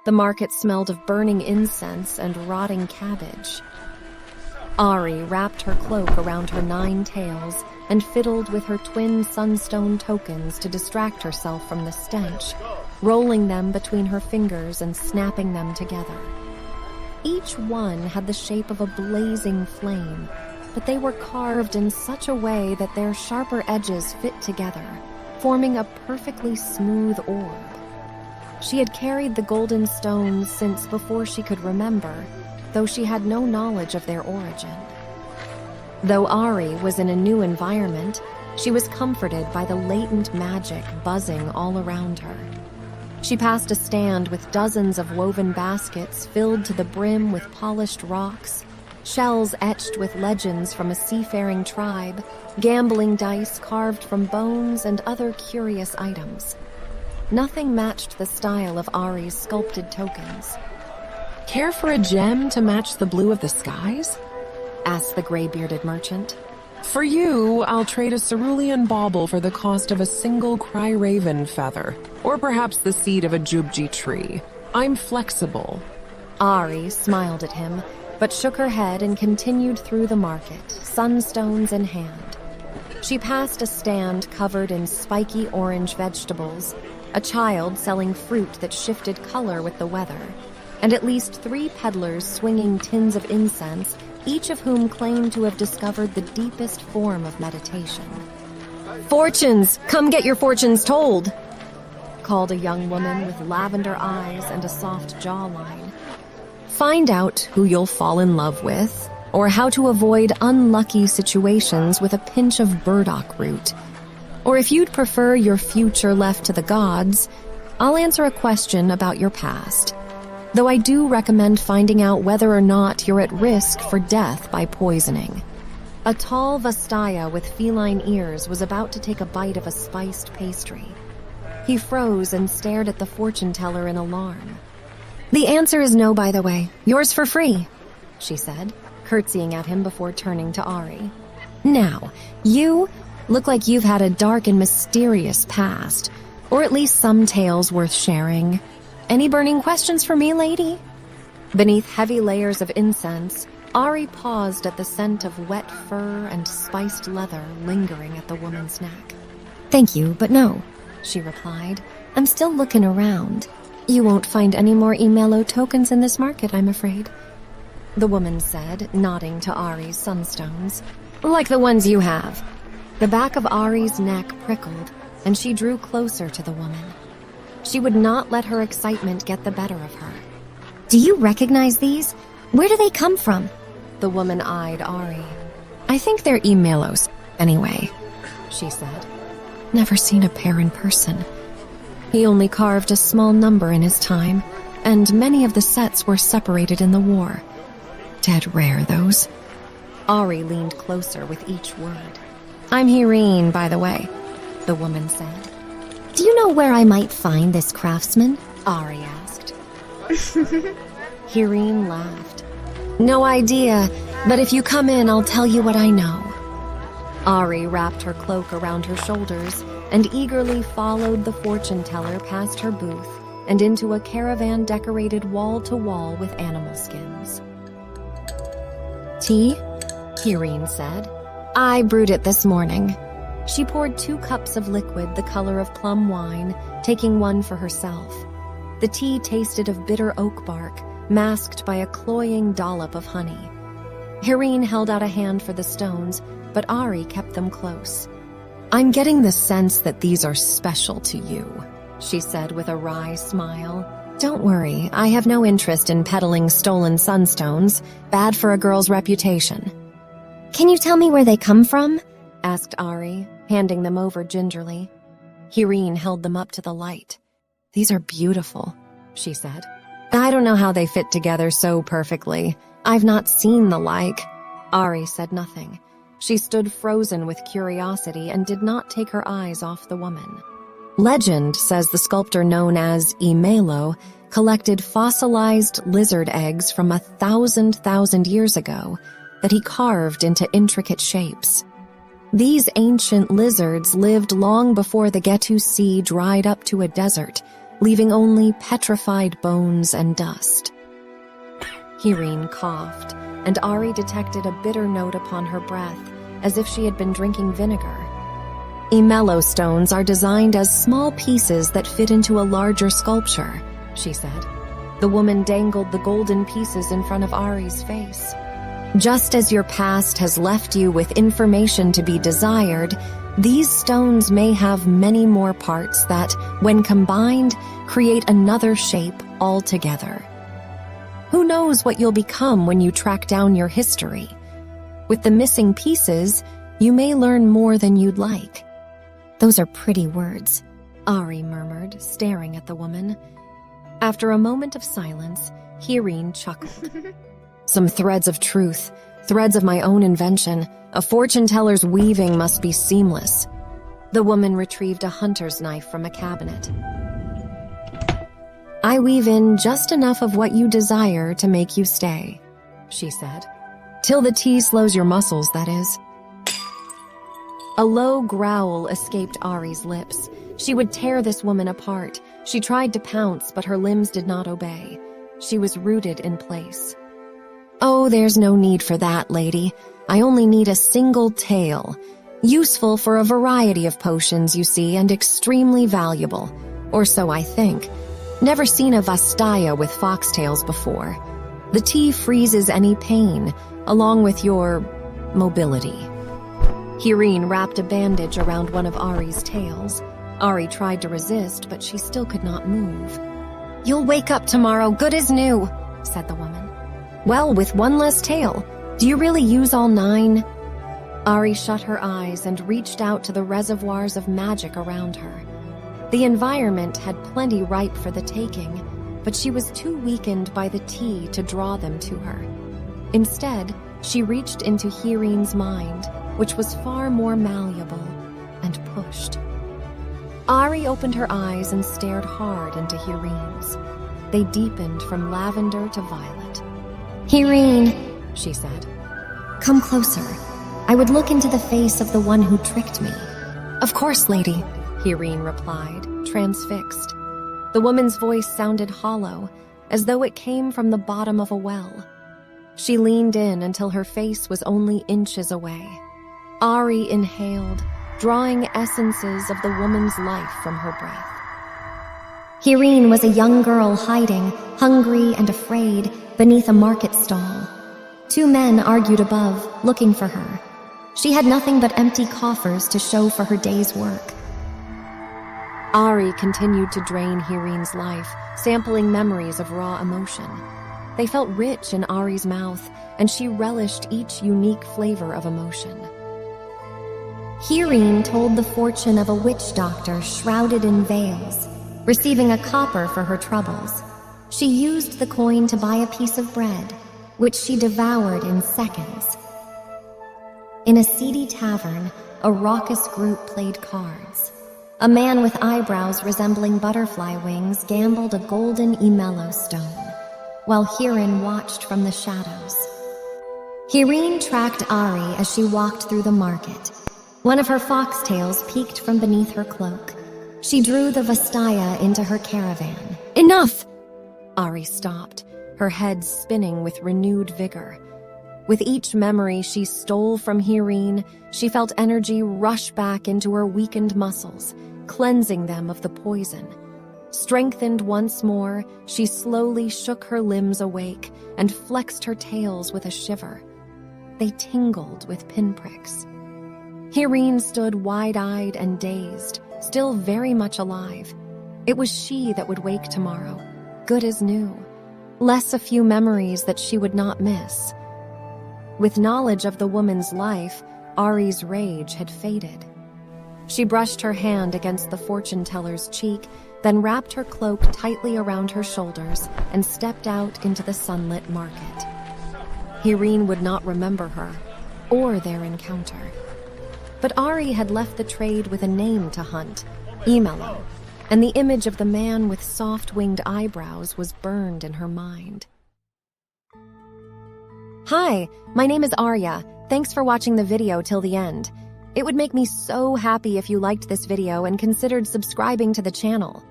The market smelled of burning incense and rotting cabbage. Ahri wrapped her cloak around her 9 tails and fiddled with her twin sunstone tokens to distract herself from the stench, rolling them between her fingers and snapping them together. Each one had the shape of a blazing flame, but they were carved in such a way that their sharper edges fit together, forming a perfectly smooth orb. She had carried the golden stones since before she could remember, though she had no knowledge of their origin. Though Ahri was in a new environment, she was comforted by the latent magic buzzing all around her. She passed a stand with dozens of woven baskets filled to the brim with polished rocks, shells etched with legends from a seafaring tribe, gambling dice carved from bones, and other curious items. Nothing matched the style of Ahri's sculpted tokens. "Care for a gem to match the blue of the skies?" asked the gray-bearded merchant. "For you, I'll trade a cerulean bauble for the cost of a single cry-raven feather, or perhaps the seed of a jubji tree. I'm flexible." Ahri smiled at him, but shook her head and continued through the market, sunstones in hand. She passed a stand covered in spiky orange vegetables, a child selling fruit that shifted color with the weather, and at least 3 peddlers swinging tins of incense, each of whom claimed to have discovered the deepest form of meditation. "Fortunes! Come get your fortunes told!" called a young woman with lavender eyes and a soft jawline. "Find out who you'll fall in love with, or how to avoid unlucky situations with a pinch of burdock root. Or if you'd prefer your future left to the gods, I'll answer a question about your past. Though I do recommend finding out whether or not you're at risk for death by poisoning." A tall Vastaya with feline ears was about to take a bite of a spiced pastry. He froze and stared at the fortune teller in alarm. "The answer is no, by the way. Yours for free," she said, curtsying at him before turning to Ahri. "Now, you look like you've had a dark and mysterious past, or at least some tales worth sharing. Any burning questions for me, lady?" Beneath heavy layers of incense, Ahri paused at the scent of wet fur and spiced leather lingering at the woman's neck. "Thank you, but no," she replied. "I'm still looking around. You won't find any more Imelo tokens in this market, I'm afraid," the woman said, nodding to Ahri's sunstones. "Like the ones you have." The back of Ahri's neck prickled, and she drew closer to the woman. She would not let her excitement get the better of her. "Do you recognize these? Where do they come from?" The woman eyed Ahri. "I think they're Imelos, anyway," she said. "Never seen a pair in person. He only carved a small number in his time, and many of the sets were separated in the war. Dead rare, those." Ahri leaned closer with each word. "I'm Hireen, by the way," the woman said. "Do you know where I might find this craftsman?" Ahri asked. Hireen laughed. "No idea, but if you come in, I'll tell you what I know." Ahri wrapped her cloak around her shoulders and eagerly followed the fortune teller past her booth and into a caravan decorated wall-to-wall with animal skins. "Tea?" Hireen said. "I brewed it this morning." She poured 2 cups of liquid the color of plum wine, taking one for herself. The tea tasted of bitter oak bark, masked by a cloying dollop of honey. Hireen held out a hand for the stones, but Ahri kept them close. "I'm getting the sense that these are special to you," she said with a wry smile. "Don't worry, I have no interest in peddling stolen sunstones. Bad for a girl's reputation." "Can you tell me where they come from?" asked Ahri, handing them over gingerly. Hireen held them up to the light. "These are beautiful," she said. "I don't know how they fit together so perfectly. I've not seen the like." Ahri said nothing. She stood frozen with curiosity and did not take her eyes off the woman. Legend says the sculptor known as Imelo collected fossilized lizard eggs from 1,000 years ago that he carved into intricate shapes. These ancient lizards lived long before the Getu Sea dried up to a desert, leaving only petrified bones and dust. Hirine coughed, and Ahri detected a bitter note upon her breath, as if she had been drinking vinegar. Emello stones are designed as small pieces that fit into a larger sculpture, she said. The woman dangled the golden pieces in front of Ahri's face. Just as your past has left you with information to be desired, these stones may have many more parts that, when combined, create another shape altogether. Who knows what you'll become when you track down your history? With the missing pieces, you may learn more than you'd like. Those are pretty words, Ahri murmured, staring at the woman. After a moment of silence, Hirine chuckled. Some threads of truth, threads of my own invention. A fortune-teller's weaving must be seamless. The woman retrieved a hunter's knife from a cabinet. I weave in just enough of what you desire to make you stay, she said. Till the tea slows your muscles, that is. A low growl escaped Ahri's lips. She would tear this woman apart. She tried to pounce, but her limbs did not obey. She was rooted in place. Oh, there's no need for that, lady. I only need a single tail. Useful for a variety of potions, you see, and extremely valuable. Or so I think. Never seen a vastaya with foxtails before. The tea freezes any pain, along with your mobility. Hirine wrapped a bandage around one of Ahri's tails. Ahri tried to resist, but she still could not move. You'll wake up tomorrow good as new, said the woman. Well, with one less tail. Do you really use all 9? Ahri shut her eyes and reached out to the reservoirs of magic around her. The environment had plenty ripe for the taking, but she was too weakened by the tea to draw them to her. Instead, she reached into Hirine's mind, which was far more malleable, and pushed. Ahri opened her eyes and stared hard into Hirine's. They deepened from lavender to violet. Hirine, she said. Come closer. I would look into the face of the one who tricked me. Of course, lady, Hirine replied, transfixed. The woman's voice sounded hollow, as though it came from the bottom of a well. She leaned in until her face was only inches away. Ahri inhaled, drawing essences of the woman's life from her breath. Hirine was a young girl hiding, hungry and afraid, beneath a market stall. 2 men argued above, looking for her. She had nothing but empty coffers to show for her day's work. Ahri continued to drain Hirine's life, sampling memories of raw emotion. They felt rich in Ahri's mouth, and she relished each unique flavor of emotion. Hirine told the fortune of a witch doctor shrouded in veils, receiving a copper for her troubles. She used the coin to buy a piece of bread, which she devoured in seconds. In a seedy tavern, a raucous group played cards. A man with eyebrows resembling butterfly wings gambled a golden emello stone, while Hirine watched from the shadows. Hirine tracked Ahri as she walked through the market. One of her foxtails peeked from beneath her cloak. She drew the vastaya into her caravan. Enough! Ahri stopped, her head spinning with renewed vigor. With each memory she stole from Hirine, she felt energy rush back into her weakened muscles, cleansing them of the poison. Strengthened once more, she slowly shook her limbs awake and flexed her tails with a shiver. They tingled with pinpricks. Hirine stood wide-eyed and dazed, still very much alive. It was she that would wake tomorrow, good as new, less a few memories that she would not miss. With knowledge of the woman's life, Ahri's rage had faded. She brushed her hand against the fortune-teller's cheek, then wrapped her cloak tightly around her shoulders and stepped out into the sunlit market. Hirine would not remember her, or their encounter. But Ahri had left the trade with a name to hunt, Emello, and the image of the man with soft-winged eyebrows was burned in her mind. Hi, my name is Arya. Thanks for watching the video till the end. It would make me so happy if you liked this video and considered subscribing to the channel.